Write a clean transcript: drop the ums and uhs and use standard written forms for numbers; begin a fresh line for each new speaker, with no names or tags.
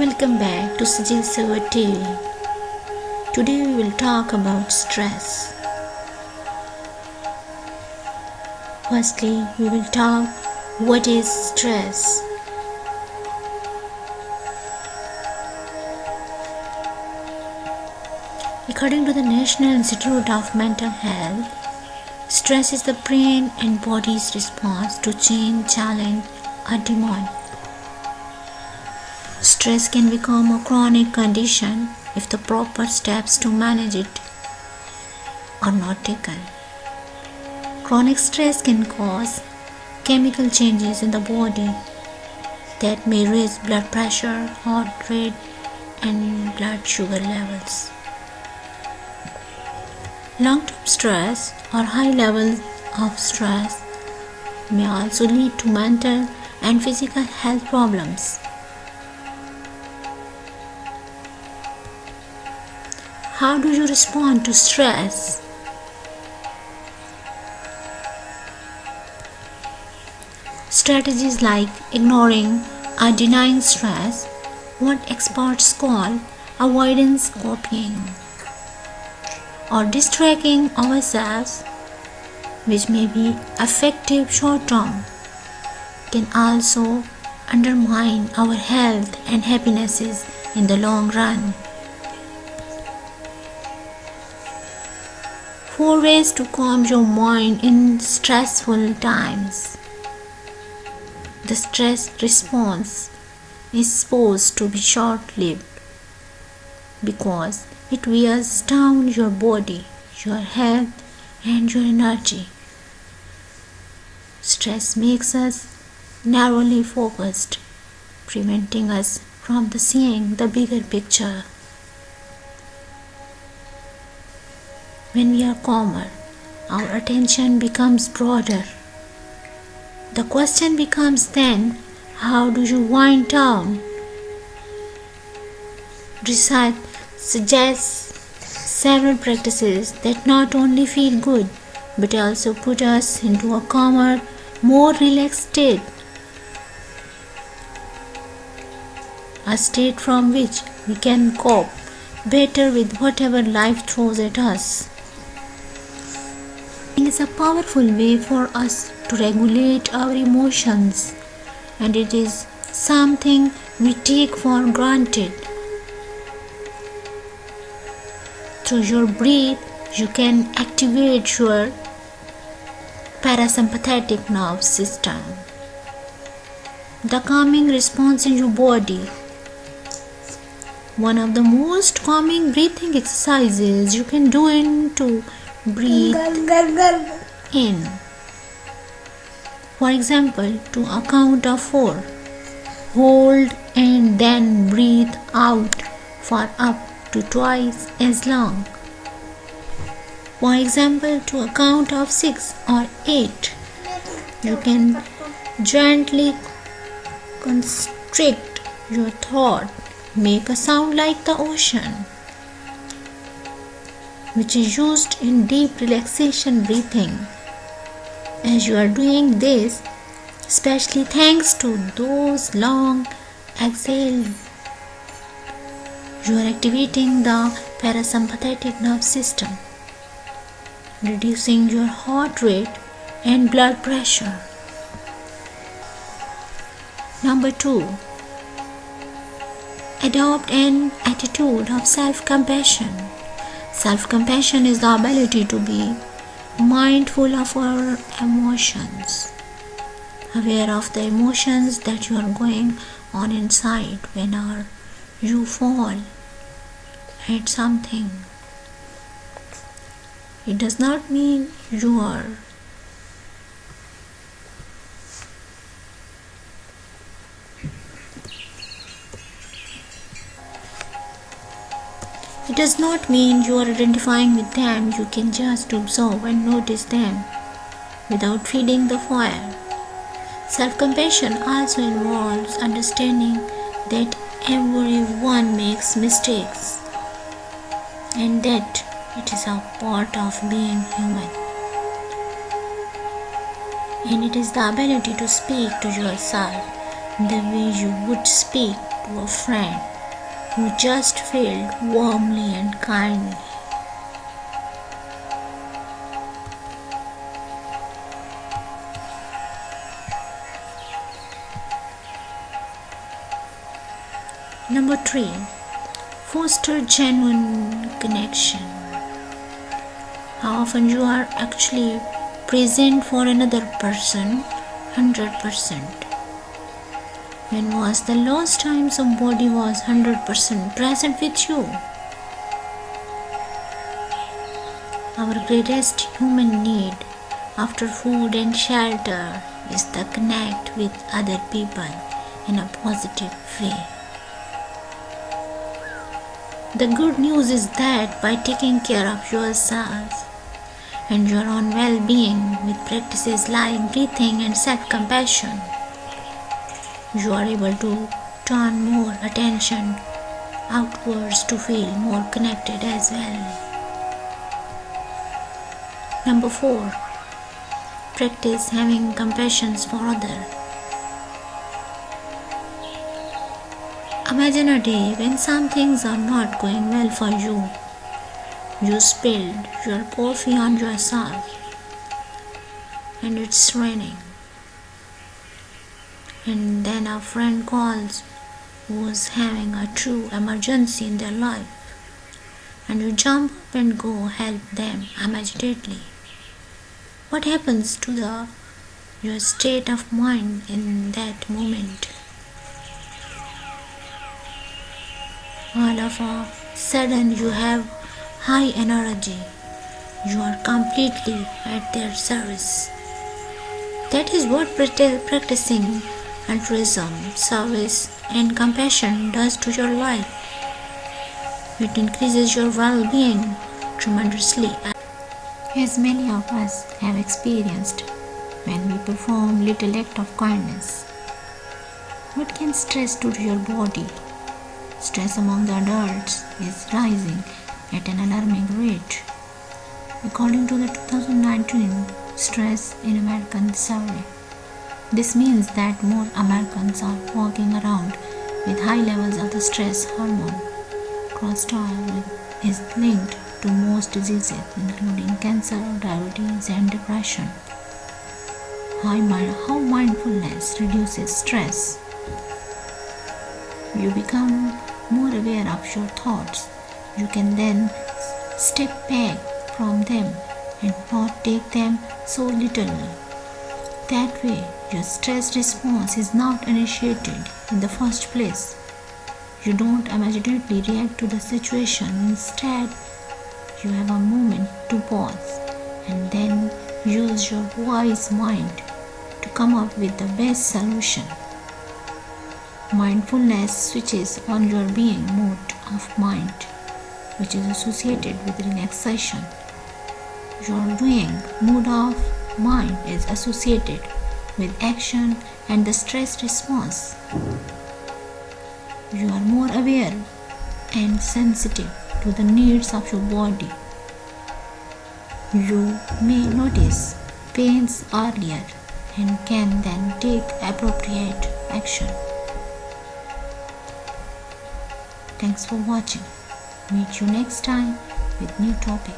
Welcome back to Sajeel Sarwar TV. Today we will talk about stress. Firstly, we will talk what is stress. According to the National Institute of Mental Health, stress is the brain and body's response to change, challenge, or demand. Stress can become a chronic condition if the proper steps to manage it are not taken. Chronic stress can cause chemical changes in the body that may raise blood pressure, heart rate, and blood sugar levels. Long-term stress or high levels of stress may also lead to mental and physical health problems. How do you respond to stress? Strategies like ignoring or denying stress, what experts call avoidance coping, or distracting ourselves, which may be effective short term, can also undermine our health and happinesses in the long run. 4 ways to calm your mind in stressful times. The stress response is supposed to be short-lived because it wears down your body, your health, and your energy. Stress makes us narrowly focused, preventing us from seeing the bigger picture. When we are calmer, our attention becomes broader. The question becomes then, how do you wind down? Research suggests several practices that not only feel good but also put us into a calmer, more relaxed state. A state from which we can cope better with whatever life throws at us. It is a powerful way for us to regulate our emotions, and it is something we take for granted. Through your breath, you can activate your parasympathetic nervous system, the calming response in your body. One of the most calming breathing exercises you can do is to breathe in. For example, to a count of 4. Hold and then breathe out for up to twice as long. For example, to a count of 6 or 8. You can gently constrict your throat, make a sound like the ocean, which is used in deep relaxation breathing. As you are doing this, especially thanks to those long exhales, you are activating the parasympathetic nervous system, reducing your heart rate and blood pressure. Number 2. Adopt an attitude of self-compassion. Self-compassion is the ability to be mindful of our emotions, aware of the emotions that you are going on inside when you fall at something. It does not mean you are It does not mean you are identifying with them. You can just observe and notice them without feeding the fire. Self-compassion also involves understanding that everyone makes mistakes and that it is a part of being human. And it is the ability to speak to yourself the way you would speak to a friend who just felt warmly and kindly. Number 3. Foster genuine connection. How often you are actually present for another person? 100%. When was the last time somebody was 100% present with you? Our greatest human need after food and shelter is to connect with other people in a positive way. The good news is that by taking care of yourself and your own well-being with practices like breathing and self-compassion, you are able to turn more attention outwards to feel more connected as well. Number 4. Practice having compassion for others. Imagine a day when some things are not going well for you. You spilled your coffee on yourself and it's raining. And then a friend calls who's having a true emergency in their life, and you jump up and go help them immediately. What happens to your state of mind in that moment? All of a sudden you have high energy. You are completely at their service. That is what practicing altruism, service and compassion does to your life. It increases your well-being tremendously. As many of us have experienced when we perform little act of kindness. What can stress do to your body? Stress among the adults is rising at an alarming rate. According to the 2019 Stress in American survey, this means that more Americans are walking around with high levels of the stress hormone. Cortisol is linked to most diseases including cancer, diabetes and depression. How mindfulness reduces stress. You become more aware of your thoughts. You can then step back from them and not take them so literally. That way, your stress response is not initiated in the first place. You don't immediately react to the situation. Instead, you have a moment to pause and then use your wise mind to come up with the best solution. Mindfulness switches on your being mode of mind, which is associated with relaxation. Your doing mode of mind is associated with action and the stress response. You are more aware and sensitive to the needs of your body. You may notice pains earlier and can then take appropriate action. Thanks for watching. Meet you next time with new topic.